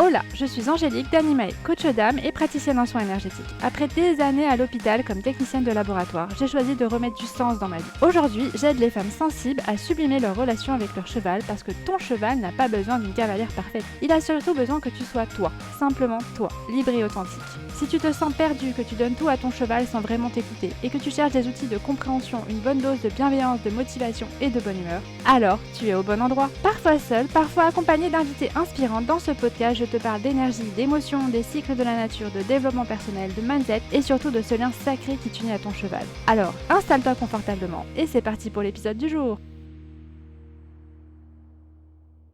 Hola, je suis Angélique d'Animae, coach d'âme et praticienne en soins énergétiques. Après des années à l'hôpital comme technicienne de laboratoire, j'ai choisi de remettre du sens dans ma vie. Aujourd'hui, j'aide les femmes sensibles à sublimer leur relation avec leur cheval parce que ton cheval n'a pas besoin d'une cavalière parfaite. Il a surtout besoin que tu sois toi, simplement toi, libre et authentique. Si tu te sens perdu, que tu donnes tout à ton cheval sans vraiment t'écouter et que tu cherches des outils de compréhension, une bonne dose de bienveillance, de motivation et de bonne humeur, alors tu es au bon endroit. Parfois seul, parfois accompagné d'invités inspirants, dans ce podcast, je te parle d'énergie, d'émotions, des cycles de la nature, de développement personnel, de mindset et surtout de ce lien sacré qui t'unit à ton cheval. Alors, installe-toi confortablement et c'est parti pour l'épisode du jour.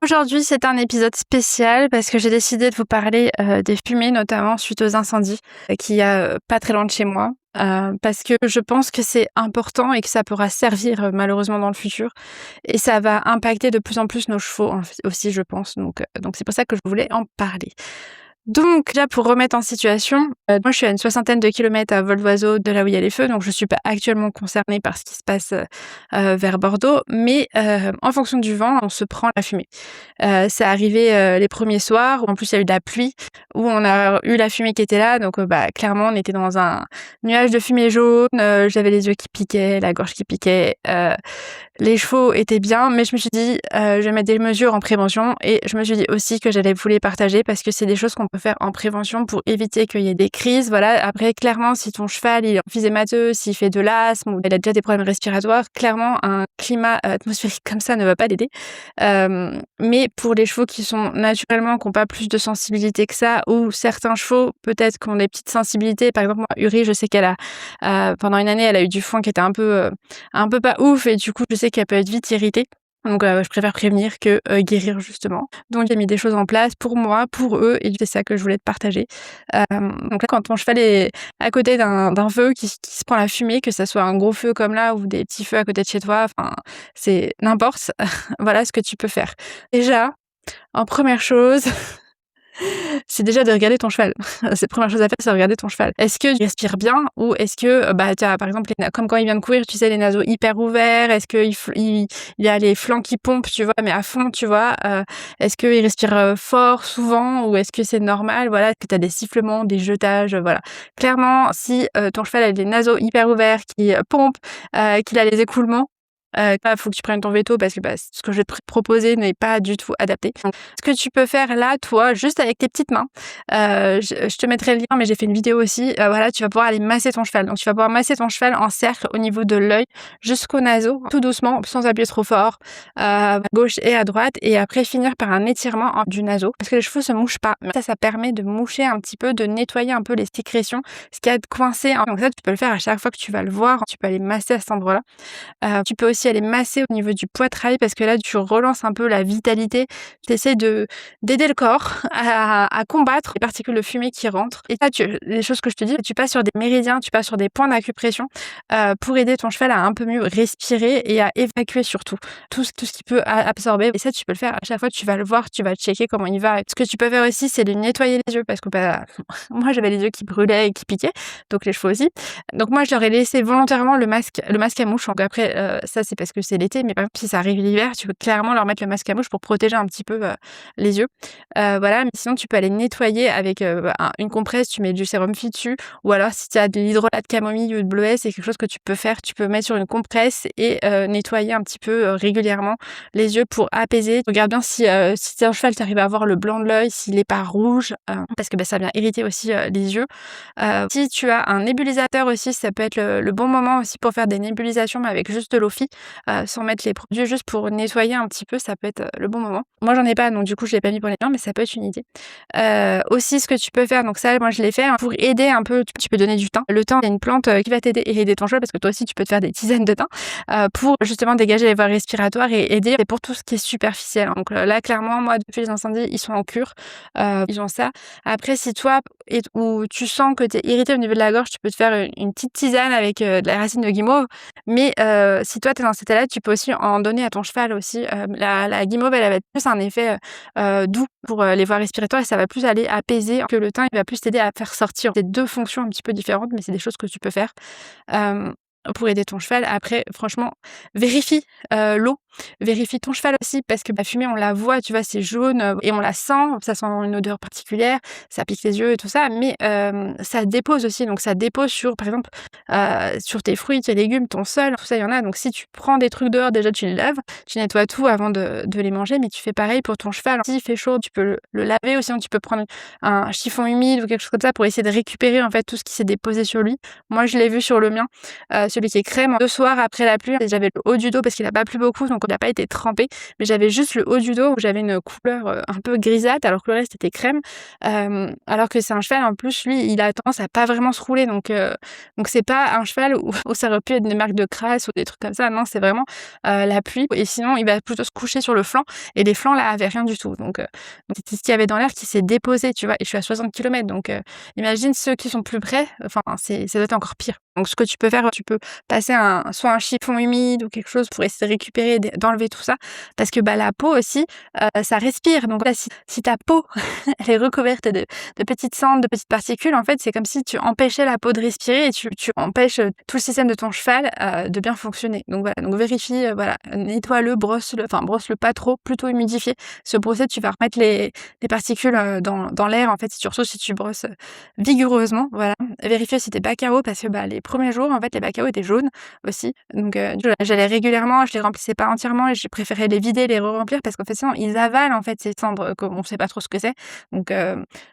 Aujourd'hui, c'est un épisode spécial parce que j'ai décidé de vous parler des fumées, notamment suite aux incendies qu'il y a pas très loin de chez moi. Parce que je pense que c'est important et que ça pourra servir malheureusement dans le futur. Et ça va impacter de plus en plus nos chevaux aussi, je pense. Donc c'est pour ça que je voulais en parler. Donc là, pour remettre en situation, moi je suis à une 60aine de kilomètres à vol d'oiseau de là où il y a les feux, donc je suis pas actuellement concernée par ce qui se passe vers Bordeaux, mais en fonction du vent, on se prend la fumée. C'est arrivé les premiers soirs, où en plus il y a eu de la pluie, où on a eu la fumée qui était là, donc clairement on était dans un nuage de fumée jaune, j'avais les yeux qui piquaient, la gorge qui piquait, les chevaux étaient bien, mais je me suis dit, je vais mettre des mesures en prévention et je me suis dit aussi que j'allais vous les partager parce que c'est des choses qu'on peut faire en prévention pour éviter qu'il y ait des crises. Voilà. Après, clairement, si ton cheval il est emphysémateux, s'il fait de l'asthme ou il a déjà des problèmes respiratoires, clairement, un climat atmosphérique comme ça ne va pas l'aider. Mais pour les chevaux qui sont naturellement, qui n'ont pas plus de sensibilité que ça, ou certains chevaux, peut-être, qui ont des petites sensibilités. Par exemple, moi, Uri, je sais qu'elle a, pendant une année, elle a eu du foin qui était un peu pas ouf et du coup, je sais qu'elle peut être vite irritée. Donc je préfère prévenir que guérir justement. Donc j'ai mis des choses en place pour moi, pour eux, et c'est ça que je voulais te partager. Donc là, quand ton cheval est à côté d'un feu qui se prend la fumée, que ça soit un gros feu comme là ou des petits feux à côté de chez toi, enfin c'est n'importe. Voilà ce que tu peux faire. Déjà, en première chose, c'est déjà de regarder ton cheval. C'est la première chose à faire, c'est de regarder ton cheval. Est-ce que tu respires bien ou est-ce que tu as par exemple comme quand il vient de courir, tu sais, les naseaux hyper ouverts, est-ce que il y a les flancs qui pompent, tu vois, mais à fond, tu vois, est-ce qu'il respire fort souvent ou est-ce que c'est normal, voilà, est-ce que tu as des sifflements, des jetages, voilà. Clairement, si ton cheval a les naseaux hyper ouverts qui pompent, qu'il a les écoulements, là, faut que tu prennes ton veto parce que ce que je vais te proposer n'est pas du tout adapté. Donc, ce que tu peux faire là, toi, juste avec tes petites mains, je te mettrai le lien, mais j'ai fait une vidéo aussi. Voilà, tu vas pouvoir aller masser ton cheval. Donc, tu vas pouvoir masser ton cheval en cercle au niveau de l'œil jusqu'au naseau, tout doucement, sans appuyer trop fort, à gauche et à droite, et après finir par un étirement du naseau parce que les chevaux se mouchent pas. Mais ça permet de moucher un petit peu, de nettoyer un peu les sécrétions, ce qui a coincé. Donc ça, tu peux le faire à chaque fois que tu vas le voir. Tu peux aller masser à cet endroit-là. Tu peux aussi aller masser au niveau du poitrail parce que là, tu relances un peu la vitalité. Tu essaies d'aider le corps à combattre les particules de fumée qui rentrent. Et ça, les choses que je te dis, tu passes sur des méridiens, tu passes sur des points d'acupression pour aider ton cheval à un peu mieux respirer et à évacuer surtout tout ce qu'il peut absorber. Et ça, tu peux le faire à chaque fois, tu vas le voir, tu vas checker comment il va. Ce que tu peux faire aussi, c'est de nettoyer les yeux parce que moi, j'avais les yeux qui brûlaient et qui piquaient, donc les chevaux aussi. Donc moi, je leur ai laissé volontairement le masque à mouche. Donc après, ça, c'est parce que c'est l'été, mais par exemple, si ça arrive l'hiver, tu peux clairement leur mettre le masque à mouche pour protéger un petit peu les yeux. Voilà, mais sinon, tu peux aller nettoyer avec une compresse, tu mets du sérum Phi dessus, ou alors si tu as de l'hydrolat de camomille ou de bleuet, c'est quelque chose que tu peux faire. Tu peux mettre sur une compresse et nettoyer un petit peu régulièrement les yeux pour apaiser. Regarde bien si un cheval, tu arrives à avoir le blanc de l'œil, s'il n'est pas rouge, parce que ça vient irriter aussi les yeux. Si tu as un nébulisateur aussi, ça peut être le bon moment aussi pour faire des nébulisations, mais avec juste de l'eau sans mettre les produits, juste pour nettoyer un petit peu, ça peut être le bon moment. Moi, j'en ai pas, donc du coup, je l'ai pas mis pour les miens, mais ça peut être une idée. Aussi, ce que tu peux faire, donc ça, moi, je l'ai fait, pour aider un peu, tu peux donner du thym. Le thym, c'est une plante qui va t'aider et aider ton cheval, parce que toi aussi, tu peux te faire des tisanes de thym pour justement dégager les voies respiratoires et aider pour tout ce qui est superficiel. Donc là, clairement, moi, depuis les incendies, ils sont en cure, ils ont ça. Après, si toi, ou tu sens que tu es irrité au niveau de la gorge, tu peux te faire une petite tisane avec de la racine de guimauve. Mais si toi, tu es dans cet état-là, tu peux aussi en donner à ton cheval aussi. La guimauve, elle va être plus un effet doux pour les voies respiratoires et ça va plus aller apaiser que le thym. Il va plus t'aider à faire sortir. C'est deux fonctions un petit peu différentes, mais c'est des choses que tu peux faire pour aider ton cheval. Après, franchement, vérifie l'eau. Vérifie ton cheval aussi parce que la fumée, on la voit, tu vois, c'est jaune, et on la sent, ça sent une odeur particulière, ça pique les yeux et tout ça, mais ça dépose aussi. Donc ça dépose sur, par exemple, sur tes fruits, tes légumes, ton sol, tout ça, il y en a. Donc si tu prends des trucs dehors, déjà tu les laves, tu nettoies tout avant de les manger, mais tu fais pareil pour ton cheval. S'il fait chaud, tu peux le laver ou sinon tu peux prendre un chiffon humide ou quelque chose comme ça pour essayer de récupérer en fait tout ce qui s'est déposé sur lui. Moi, je l'ai vu sur le mien, celui qui est crème. 2 soirs après la pluie, j'avais le haut du dos parce qu'il a pas plu beaucoup, donc il a pas été trempé, mais j'avais juste le haut du dos où j'avais une couleur, un peu grisâtre alors que le reste était crème. Alors que c'est un cheval en plus, lui, il a tendance à pas vraiment se rouler, donc c'est pas un cheval où ça aurait pu être des marques de crasse ou des trucs comme ça. Non, c'est vraiment, la pluie et sinon il va plutôt se coucher sur le flanc et les flancs là avaient rien du tout. Donc c'était ce qu'il y avait dans l'air qui s'est déposé, tu vois? Et je suis à 60 kilomètres donc imagine ceux qui sont plus près, enfin ça doit être encore pire. Donc ce que tu peux faire, tu peux passer soit un chiffon humide ou quelque chose pour essayer de récupérer, d'enlever tout ça parce que, bah, la peau aussi, ça respire. Donc là, si ta peau, elle est recouverte de petites cendres, de petites particules, en fait, c'est comme si tu empêchais la peau de respirer et tu empêches, tout le système de ton cheval, de bien fonctionner. Donc voilà, donc vérifie, voilà, nettoie-le, brosse-le pas trop, plutôt humidifié. Ce procès, tu vas remettre les particules, dans l'air, en fait, surtout si tu brosses, vigoureusement, voilà. Vérifie aussi tes bacs à eau parce que, bah, les premiers jours, en fait, les bacs à eau étaient jaunes aussi. Donc j'allais régulièrement, je les remplissais pas entièrement et j'ai préféré les vider, les re-remplir parce qu'en fait, sinon, ils avalent, en fait, ces cendres, qu'on sait pas trop ce que c'est. Donc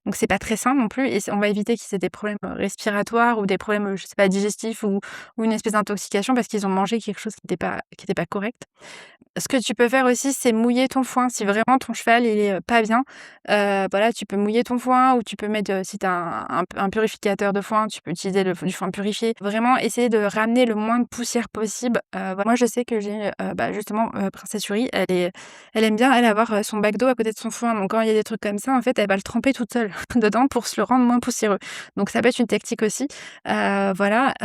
donc c'est pas très sain non plus et on va éviter qu'ils aient des problèmes, respiratoires ou des problèmes, je sais pas, digestifs ou une espèce d'intoxication parce qu'ils ont mangé quelque chose qui était pas correct. Ce que tu peux faire aussi, c'est mouiller ton foin. Si vraiment ton cheval il est, pas bien, voilà, tu peux mouiller ton foin ou tu peux mettre, si tu as un purificateur de foin, tu peux utiliser du foin purifié. Vraiment essayer de ramener le moins de poussière possible. Voilà. Moi, je sais que j'ai, bah, justement, Princesse Fury, elle aime bien, elle, avoir, son bac d'eau à côté de son foin. Donc quand il y a des trucs comme ça, en fait, elle va le tremper toute seule dedans pour se le rendre moins poussiéreux. Donc ça peut être une technique aussi. Voilà,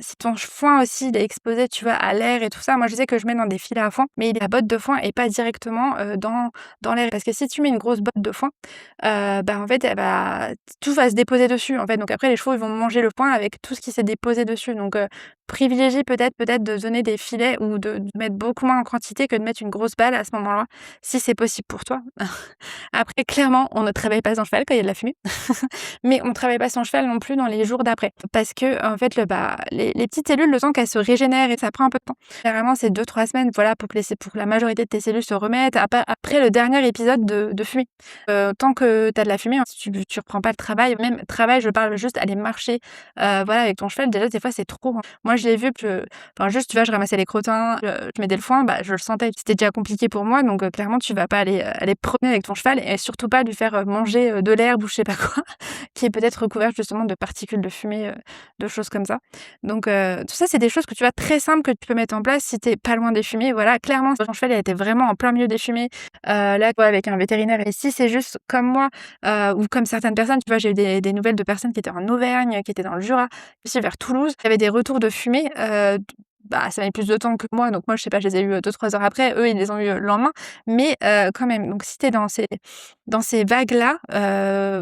si ton foin aussi, il est exposé, tu vois, à l'air et tout ça, moi, je sais que je mets dans des filets à foin, mais la botte de foin et pas directement, dans l'air. Parce que si tu mets une grosse botte de foin, bah, en fait, tout va se déposer dessus, en fait. Donc après, les chevaux, ils vont manger le foin avec tout ce qui s'est déposé dessus. Donc privilégie peut-être de donner des filets ou de mettre beaucoup moins en quantité que de mettre une grosse balle à ce moment-là, si c'est possible pour toi. Après, clairement, on ne travaille pas son cheval quand il y a de la fumée, mais on ne travaille pas son cheval non plus dans les jours d'après. Parce que, en fait, les petites cellules, le temps qu'elles se régénèrent et ça prend un peu de temps. Généralement, c'est 2-3 semaines, voilà, pour que la majorité de tes cellules se remettent après le dernier épisode de fumée. Tant que tu as de la fumée, hein, si tu reprends pas le travail, même travail, je parle juste aller marcher, voilà, avec ton cheval, déjà, des fois, c'est trop, hein. Moi, je l'ai vu, enfin, juste, tu vois, je ramassais les crottins, je mettais le foin, bah, je le sentais. C'était déjà compliqué pour moi, donc clairement, tu vas pas aller te promener avec ton cheval et surtout pas lui faire, manger, de l'herbe ou je sais pas quoi, qui est peut-être recouverte justement de particules de fumée, de choses comme ça. Donc tout ça, c'est des choses que tu vois très simples que tu peux mettre en place si tu es pas loin des fumées. Voilà, clairement, si ton cheval, il était vraiment en plein milieu des fumées, là, tu vois, avec un vétérinaire et si c'est juste comme moi, ou comme certaines personnes, tu vois, j'ai eu des nouvelles de personnes qui étaient en Auvergne, qui étaient dans le Jura, aussi vers Toulouse. Il y avait des retours de fumée, bah, ça met plus de temps que moi, donc moi, je sais pas, je les ai eus, 2-3 heures après. Eux, ils les ont eus, le lendemain, mais quand même. Donc si tu es dans ces vagues-là,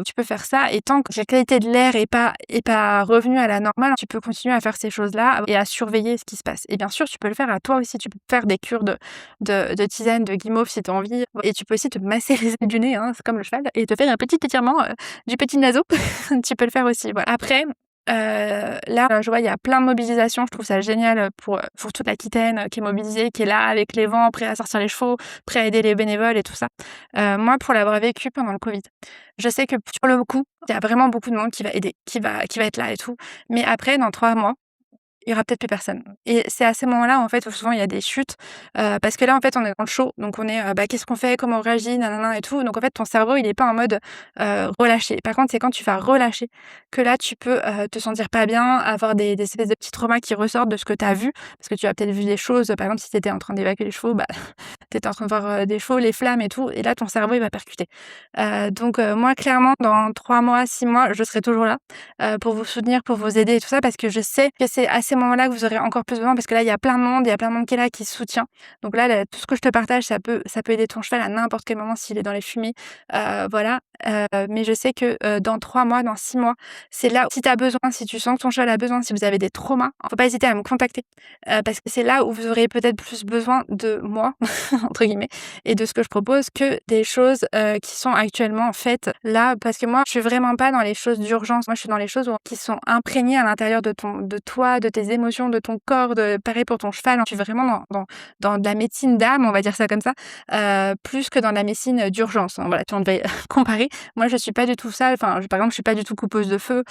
tu peux faire ça et tant que la qualité de l'air est pas revenue à la normale, tu peux continuer à faire ces choses-là et à surveiller ce qui se passe et bien sûr, tu peux le faire à toi aussi. Tu peux faire des cures de tisane, de guimauve si tu as envie et tu peux aussi te masser les ailes du nez, hein, c'est comme le cheval et te faire un petit étirement, du petit naseau. Tu peux le faire aussi, voilà. Après, là, je vois, il y a plein de mobilisations. Je trouve ça génial, pour toute l'Aquitaine, qui est mobilisée, qui est là avec les vents, prêt à sortir les chevaux, prêt à aider les bénévoles et tout ça. Moi, pour l'avoir vécu pendant le covid, je sais que sur le coup, il y a vraiment beaucoup de monde qui va aider, qui va être là et tout. Mais après, dans 3 mois, il y aura peut-être plus personne et c'est à ces moments-là, en fait, où souvent il y a des chutes, parce que là, en fait, on est dans le chaud, donc on est, bah, qu'est-ce qu'on fait? Comment on réagit? Nin et tout, donc en fait, ton cerveau, il est pas en mode, relâché. Par contre, c'est quand tu vas relâcher que là, tu peux, te sentir pas bien, avoir des espèces de petits traumas qui ressortent de ce que tu as vu, parce que tu as peut-être vu des choses, par exemple, si tu étais en train d'évacuer les chevaux, bah, tu étais en train de voir, des chevaux, les flammes et tout et là, ton cerveau, il va percuter. Donc moi, clairement, dans 3 mois, 6 mois, je serai toujours là, pour vous soutenir, pour vous aider et tout ça, parce que je sais que c'est à ces moments-là que vous aurez encore plus besoin, parce que là, il y a plein de monde, qui est là, qui soutient. Donc là, tout ce que je te partage, ça peut aider ton cheval à n'importe quel moment s'il est dans les fumées. Voilà. mais je sais que, dans 3 mois, dans 6 mois, c'est là où si tu as besoin, si tu sens que ton cheval a besoin, si vous avez des traumas, faut pas hésiter à me contacter, parce que c'est là où vous aurez peut-être plus besoin de moi, entre guillemets, et de ce que je propose que des choses, qui sont actuellement faites là. Parce que moi, je suis vraiment pas dans les choses d'urgence. Moi, je suis dans les choses qui sont imprégnées à l'intérieur de toi, de tes émotions, de ton corps, pareil pour ton cheval. Je suis vraiment dans de la médecine d'âme, on va dire ça comme ça, plus que dans la médecine d'urgence, hein. Voilà, si on devait comparer. Moi, je suis pas du tout ça. Enfin, par exemple, je suis pas du tout coupeuse de feu.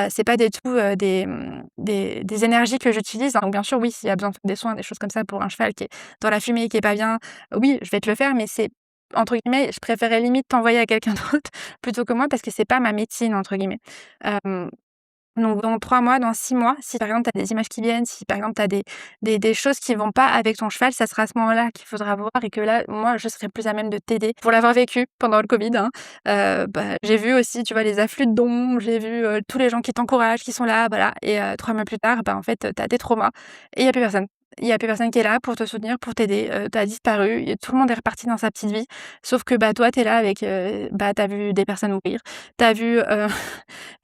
C'est pas du tout, des énergies que j'utilise, hein. Donc bien sûr, oui, s'il y a besoin de faire des soins, des choses comme ça pour un cheval qui est dans la fumée, qui est pas bien, oui, je vais te le faire, mais c'est entre guillemets, je préférais limite t'envoyer à quelqu'un d'autre plutôt que moi parce que c'est pas ma «médecine» entre guillemets. Hem Donc dans 3 mois, dans 6 mois, si par exemple tu as des images qui viennent, si par exemple tu as des choses qui vont pas avec ton cheval, ça sera à ce moment-là qu'il faudra voir et que là, moi, je serai plus à même de t'aider. Pour l'avoir vécu pendant le covid, hein, j'ai vu aussi, tu vois, les afflux de dons, j'ai vu, tous les gens qui t'encouragent, qui sont là, voilà et 3 mois plus tard, en fait, tu as des traumas et il y a plus personne. Il y a plus personne qui est là pour te soutenir, pour t'aider, tu as disparu et tout le monde est reparti dans sa petite vie. Sauf que, toi, tu es là avec, tu as vu des personnes mourir, tu as vu,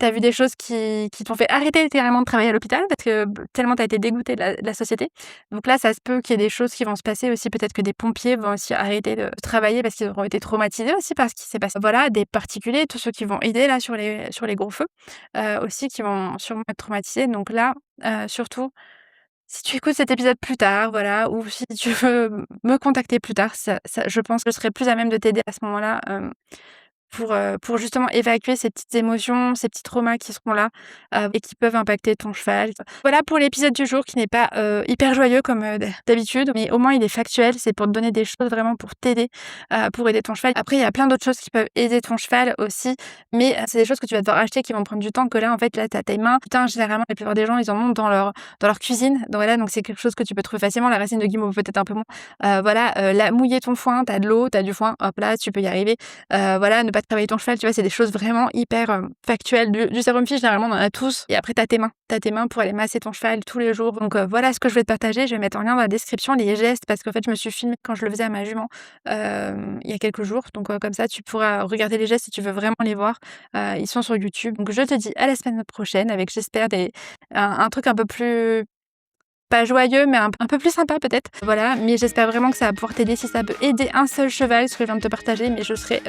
tu vu des choses qui t'ont fait arrêter littéralement de travailler à l'hôpital parce que tellement tu as été dégoûté de la société. Donc là, ça se peut qu'il y ait des choses qui vont se passer aussi. Peut-être que des pompiers vont aussi arrêter de travailler parce qu'ils auront été traumatisés aussi par ce qui s'est passé. Voilà, des particuliers, tous ceux qui vont aider là sur les gros feux, aussi qui vont sûrement être traumatisés. Donc là, surtout, si tu écoutes cet épisode plus tard, voilà, ou si tu veux me contacter plus tard, ça je pense que je serai plus à même de t'aider à ce moment-là, pour justement évacuer ces petites émotions, ces petits traumas qui seront là, et qui peuvent impacter ton cheval. Voilà pour l'épisode du jour qui n'est pas, hyper joyeux comme, d'habitude, mais au moins il est factuel. C'est pour te donner des choses vraiment pour t'aider, pour aider ton cheval. Après il y a plein d'autres choses qui peuvent aider ton cheval aussi, mais, c'est des choses que tu vas devoir acheter qui vont prendre du temps que là, en fait, là, tu as tes mains. Putain, généralement, la plupart des gens, ils en ont dans leur cuisine. Donc voilà, donc c'est quelque chose que tu peux trouver facilement. La racine de guimauve peut-être un peu moins. Voilà, mouiller ton foin, tu as de l'eau, tu as du foin, hop là, tu peux y arriver. Voilà, ne pas travailler ton cheval, tu vois? C'est des choses vraiment hyper, factuelles. Du sérum Fi, généralement, on en a tous et après tu as tes mains. Tu as tes mains pour aller masser ton cheval tous les jours. Donc voilà ce que je vais te partager. Je vais mettre en lien dans la description les gestes parce qu'en fait, je me suis filmée quand je le faisais à ma jument, il y a quelques jours. Donc comme ça, tu pourras regarder les gestes si tu veux vraiment les voir. Ils sont sur YouTube. Donc je te dis à la semaine prochaine avec, j'espère, un truc un peu plus pas joyeux, mais un peu plus sympa peut-être. Voilà, mais j'espère vraiment que ça va pouvoir t'aider. Si ça peut aider un seul cheval, ce que je viens de te partager, mais je serais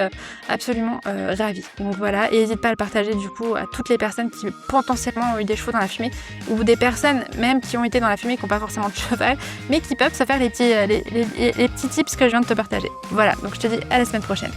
absolument ravie. Donc voilà, et n'hésite pas à le partager du coup à toutes les personnes qui potentiellement ont eu des chevaux dans la fumée, ou des personnes même qui ont été dans la fumée, qui n'ont pas forcément de cheval, mais qui peuvent se faire les petits tips que je viens de te partager. Voilà, donc je te dis à la semaine prochaine.